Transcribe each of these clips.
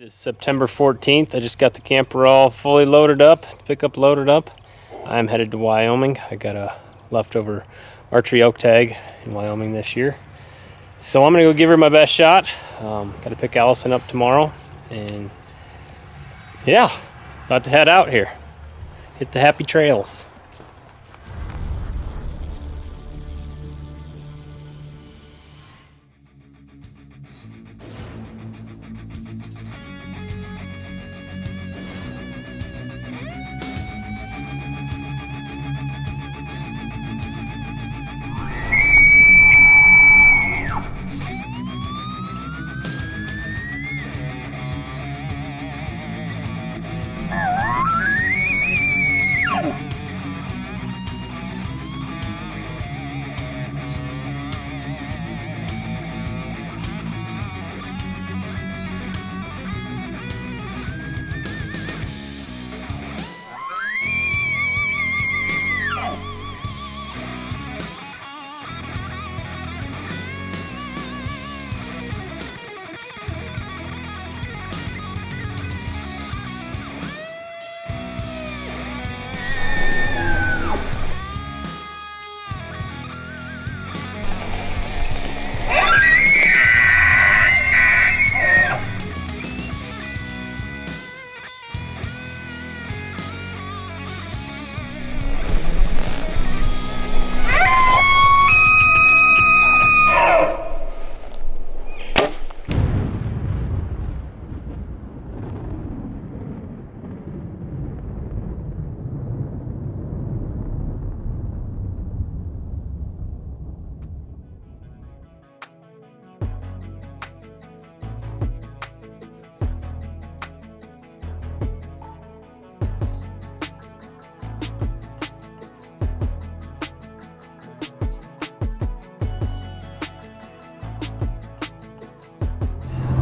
It is September 14th. I just got the camper all fully loaded up, pickup loaded up. I'm headed to Wyoming. I got a leftover archery elk tag in Wyoming this year. So I'm gonna go give her my best shot. Got to pick Allison up tomorrow. And yeah, about to head out here. Hit the happy trails.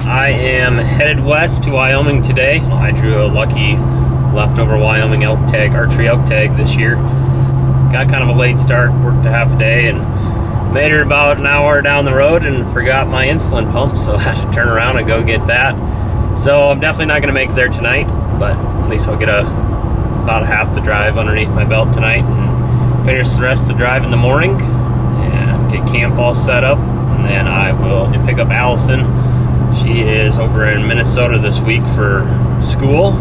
I am headed west to Wyoming today. I drew a lucky leftover Wyoming elk tag, archery elk tag this year. Got kind of a late start, worked a half a day and made it about an hour down the road and forgot my insulin pump, so I had to turn around and go get that. So I'm definitely not gonna make it there tonight, but at least I'll get about half the drive underneath my belt tonight and finish the rest of the drive in the morning and get camp all set up. And then I will pick up Allison. She is over in Minnesota this week for school,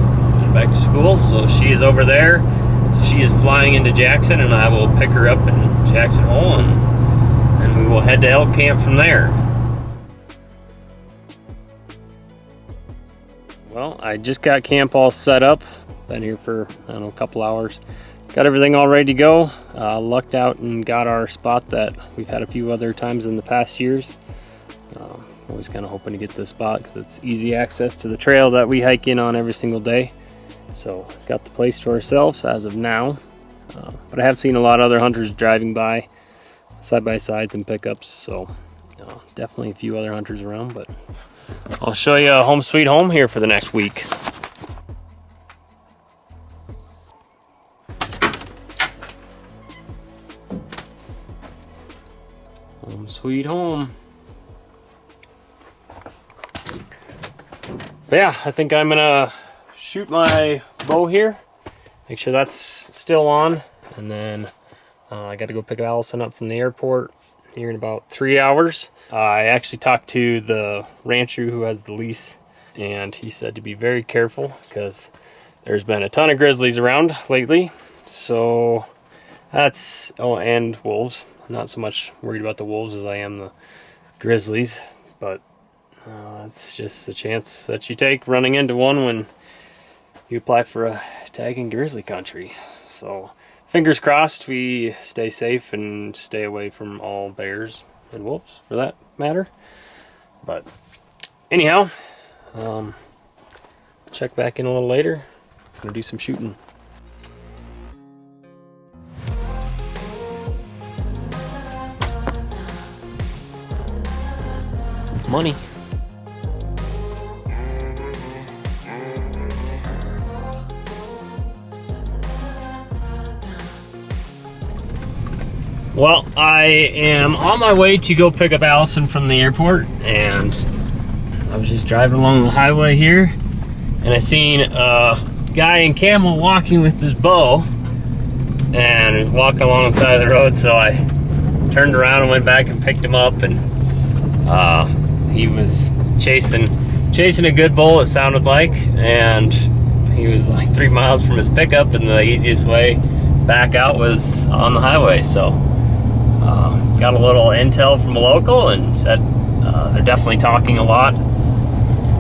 back to school, so she is over there. So she is flying into Jackson, and I will pick her up in Jackson Hole, and we will head to elk camp from there. Well, I just got camp all set up. Been here for, I don't know, a couple hours. Got everything all ready to go. Lucked out and got our spot that we've had a few other times in the past years. Always kind of hoping to get this spot because it's easy access to the trail that we hike in on every single day. So got the place to ourselves as of now. But I have seen a lot of other hunters driving by, side-by-sides and pickups. So definitely a few other hunters around, but I'll show you a home sweet home here for the next week. Home sweet home. But yeah, I think I'm gonna shoot my bow here, make sure that's still on, and then I got to go pick Allison up from the airport here in about 3 hours. I actually talked to the rancher who has the lease, and he said to be very careful because there's been a ton of grizzlies around lately. So that's, oh, and wolves. I'm not so much worried about the wolves as I am the grizzlies, but it's just a chance that you take running into one when you apply for a tag in grizzly country. So fingers crossed we stay safe and stay away from all bears and wolves for that matter. But anyhow, check back in a little later. I'm gonna do some shooting. Money. Well, I am on my way to go pick up Allison from the airport, and I was just driving along the highway here, and I seen a guy in camo walking with his bow and walking along the side of the road, so I turned around and went back and picked him up, and he was chasing a good bull, it sounded like, and he was like 3 miles from his pickup, and the easiest way back out was on the highway. So got a little intel from a local and said they're definitely talking a lot,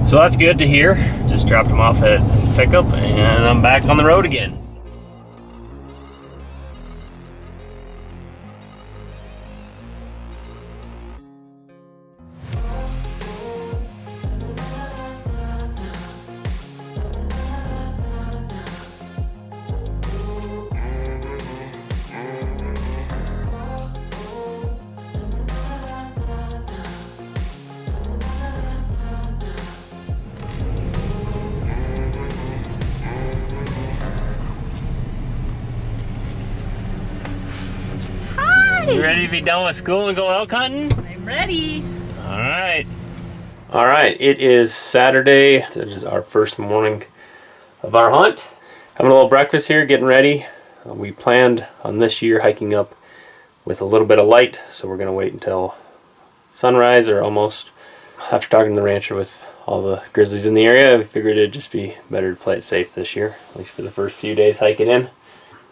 so that's good to hear. Just dropped him off at his pickup and I'm back on the road again. You ready to be done with school and go elk hunting? I'm ready. All right. All right, it is Saturday. It is our first morning of our hunt. Having a little breakfast here, getting ready. We planned on this year hiking up with a little bit of light, so we're gonna wait until sunrise or almost. After talking to the rancher with all the grizzlies in the area, we figured it'd just be better to play it safe this year, at least for the first few days hiking in.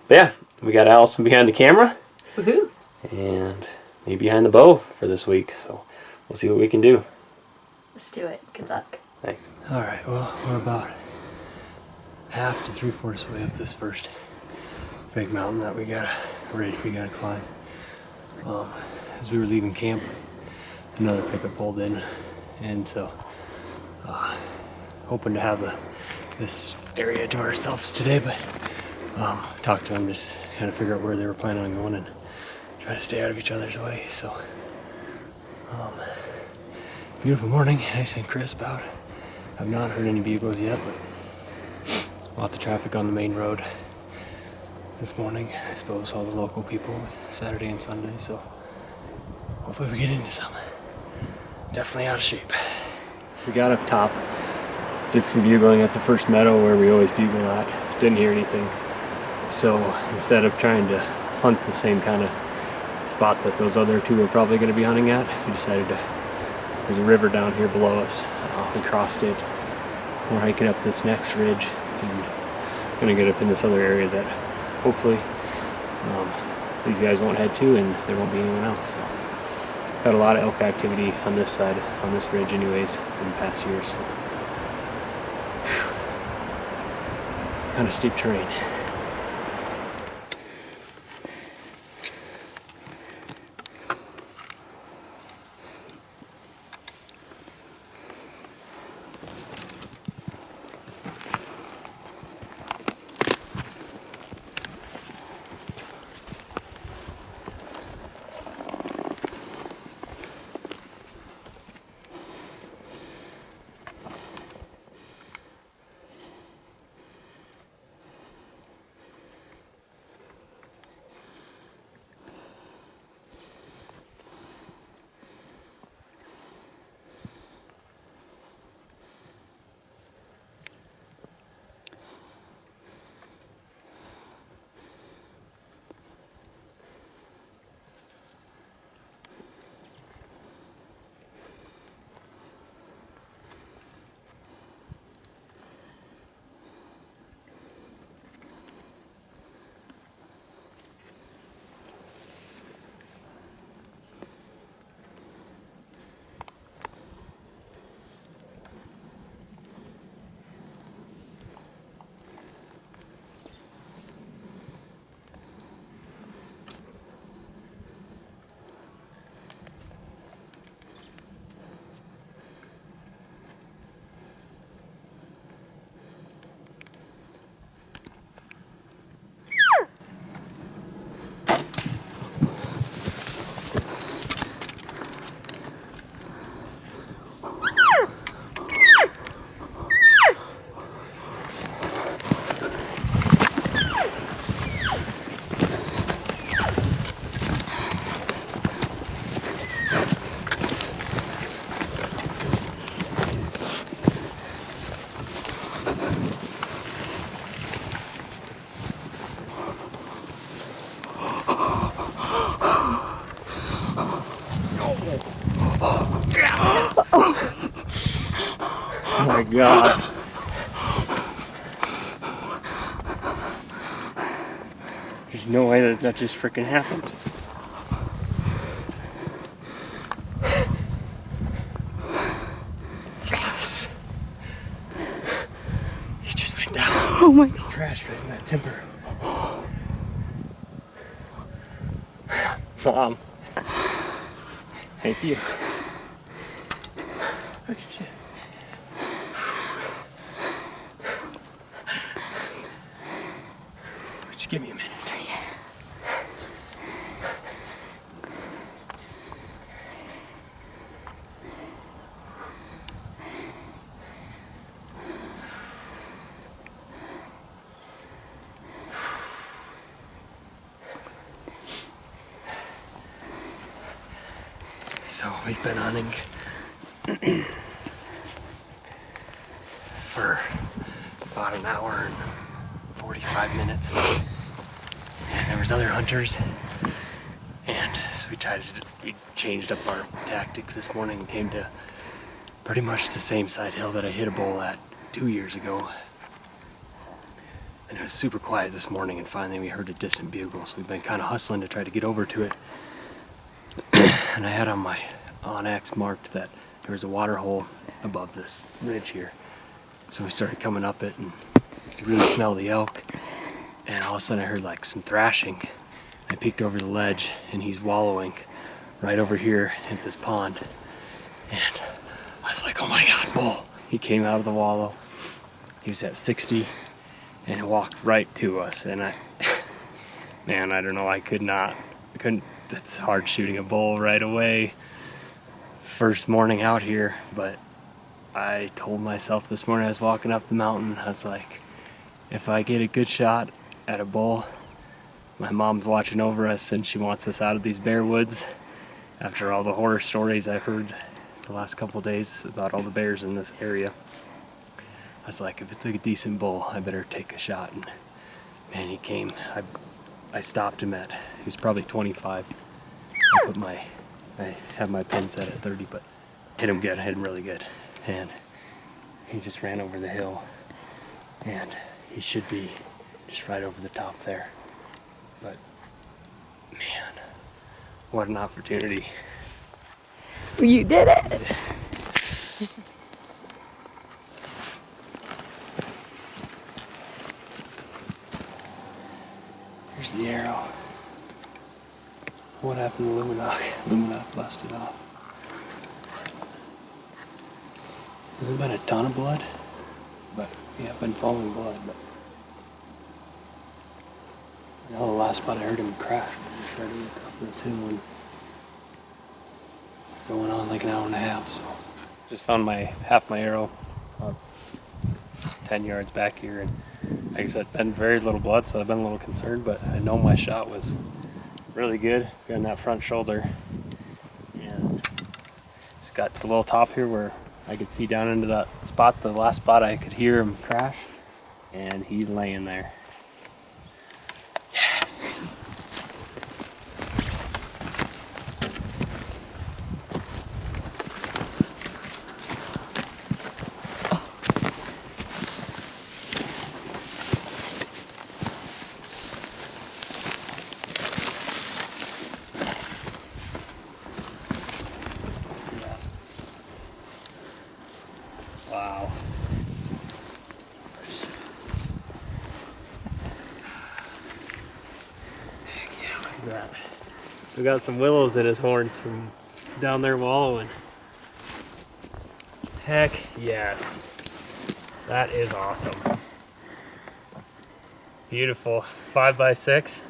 But yeah, we got Allison behind the camera. Woohoo! And me behind the bow for this week, so we'll see what we can do. Let's do it. Good luck. Thanks. Alright, well, we're about half to 3/4 way up this first big mountain that we got, a ridge we gotta climb. As we were leaving camp, another pickup pulled in, and so hoping to have this area to ourselves today, but talked to them, just kind of figure out where they were planning on going and try to stay out of each other's way. So beautiful morning, nice and crisp out. I've not heard any vehicles yet, but lots of traffic on the main road this morning. I suppose all the local people with Saturday and Sunday, so hopefully we get into some. Definitely out of shape. We got up top, did some bugling at the first meadow where we always bugle at. Didn't hear anything. So instead of trying to hunt the same kind of spot that those other two are probably going to be hunting at, we decided to, there's a river down here below us. We crossed it. We're hiking up this next ridge and going to get up in this other area that hopefully these guys won't head to, and there won't be anyone else. So, got a lot of elk activity on this side, on this ridge anyways, in the past years. So. Kind of steep terrain. Oh my God. There's no way that that just freaking happened. Yes. He just went down. Oh my God. Trash right in that timber. Mom. Thank you. Oh, shit. Just give me a minute. So we've been hunting for about an hour and 45 minutes. And there was other hunters. And so we changed up our tactics this morning and came to pretty much the same side hill that I hit a bull at 2 years ago. And it was super quiet this morning, and finally we heard a distant bugle, so we've been kind of hustling to try to get over to it. And I had on my on-X marked that there was a water hole above this ridge here. So we started coming up it, and you could really smell the elk. And all of a sudden I heard like some thrashing. I peeked over the ledge, and he's wallowing right over here at this pond. And I was like, oh my God, bull. He came out of the wallow. He was at 60 and walked right to us. And man, I don't know, I couldn't, it's hard shooting a bull right away. First morning out here, but I told myself this morning I was walking up the mountain, I was like, if I get a good shot at a bull, my mom's watching over us and she wants us out of these bear woods. After all the horror stories I heard the last couple of days about all the bears in this area, I was like, if it's a decent bull, I better take a shot. And man, he came. I stopped him at, he was probably 25. I have my pin set at 30, but hit him good, hit him really good. And he just ran over the hill, and he should be just right over the top there. But man, what an opportunity. You did it. Here's the arrow. What happened to Luminoc? Luminoc busted off. Hasn't been a ton of blood, but yeah, I've been following blood. But you know, the last spot I heard him crash was just right over the top of this hill and going on like an hour and a half. So just found half my arrow 10 yards back here, and like I said, been very little blood, so I've been a little concerned, but I know my shot was really good. Got in that front shoulder, and just got to the little top here where I could see down into that spot, the last spot I could hear him crash, and he's laying there. Yes! Wow. Heck yeah, look at that. Still got some willows in his horns from down there wallowing. Heck yes. That is awesome. Beautiful 5x6.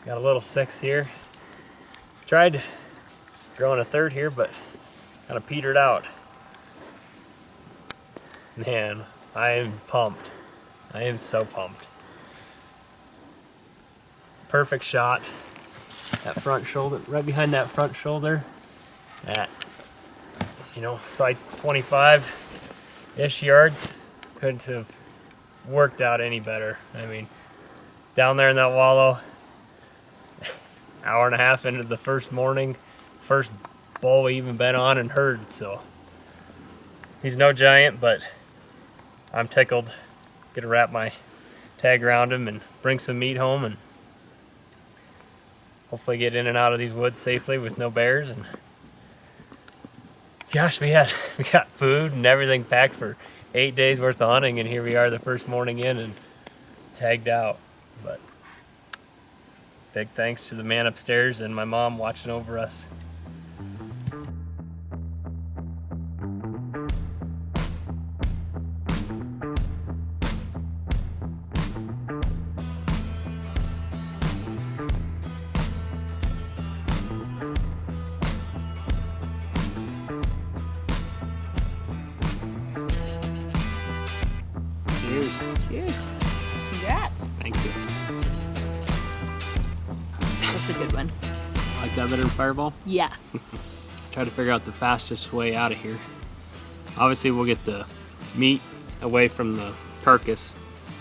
Got a little 6 here. Tried growing a 3rd here, but kind of petered out. Man, I am pumped. I am so pumped. Perfect shot. That front shoulder, right behind that front shoulder. At, you know, probably 25-ish yards. couldn't have worked out any better. I mean, down there in that wallow, hour and a half into the first morning, first bull we even been on and heard. So he's no giant, but I'm tickled. Get to wrap my tag around him and bring some meat home and hopefully get in and out of these woods safely with no bears. And gosh, we got food and everything packed for 8 days worth of hunting, and here we are the first morning in and tagged out. But big thanks to the man upstairs and my mom watching over us. Cheers. Cheers. Congrats. Thank you. That's a good one. Like that better than Fireball? Yeah. Try to figure out the fastest way out of here. Obviously we'll get the meat away from the carcass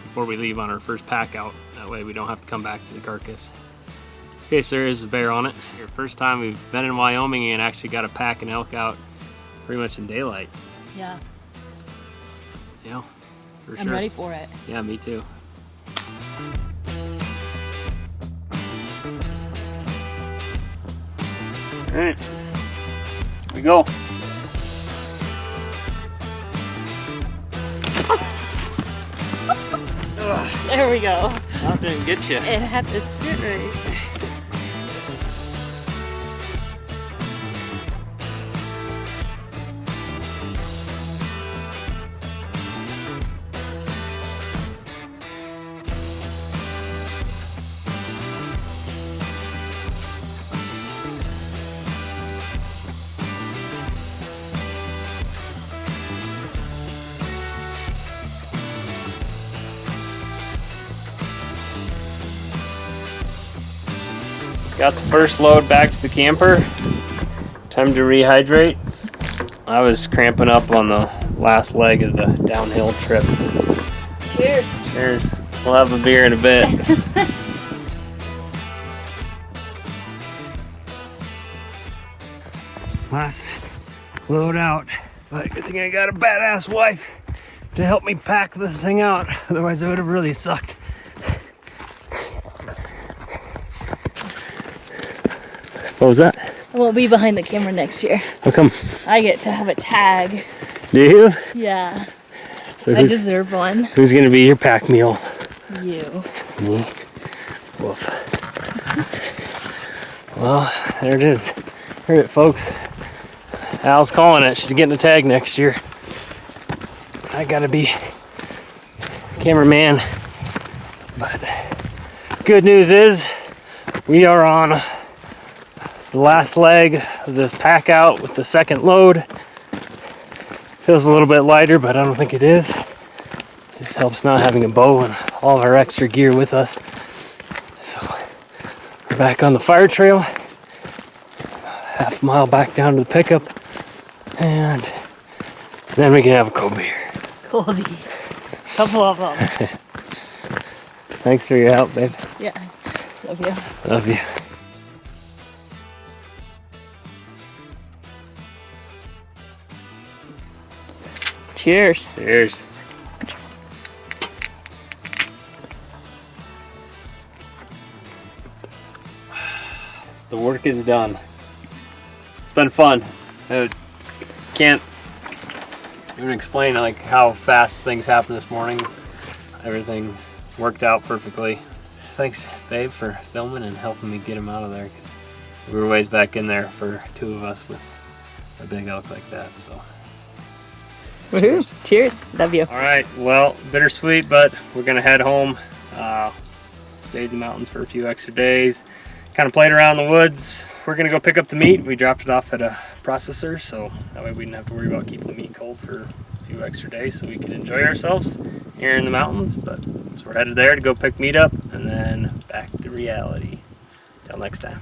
before we leave on our first pack out. That way we don't have to come back to the carcass. Okay, so there is a bear on it. Your first time we've been in Wyoming and actually got a pack and elk out pretty much in daylight. Yeah. Yeah, for sure. I'm ready for it. Yeah, me too. All right, here we go. There we go. That didn't get you. It had to sit right. Got the first load back to the camper. Time to rehydrate. I was cramping up on the last leg of the downhill trip. Cheers. Cheers. We'll have a beer in a bit. Last load out. But good thing I got a badass wife to help me pack this thing out. Otherwise it would have really sucked. What was that? I won't be behind the camera next year. How come? I get to have a tag. Do you? Yeah. So I deserve one. who's gonna be your pack mule? You. Me. Woof. Well, there it is. Heard it, folks. Al's calling it. She's getting a tag next year. I gotta be cameraman. But good news is we are on the last leg of this pack out with the second load. Feels a little bit lighter, but I don't think it is. It just helps not having a bow and all of our extra gear with us. So we're back on the fire trail. Half a mile back down to the pickup. And then we can have a cold beer. Coldy. Couple of them. Thanks for your help, babe. Yeah. Love you. Love you. Cheers. Cheers. The work is done. It's been fun. I can't even explain like how fast things happened this morning. Everything worked out perfectly. Thanks, babe, for filming and helping me get him out of there, because we were ways back in there for two of us with a big elk like that. So. Woohoo. Cheers. Love you. All right, well, bittersweet, but we're gonna head home. Stayed in the mountains for a few extra days. Kind of played around in the woods. We're gonna go pick up the meat. We dropped it off at a processor, so that way we didn't have to worry about keeping the meat cold for a few extra days, so we could enjoy ourselves here in the mountains. But so we're headed there to go pick meat up, and then back to reality. Till next time.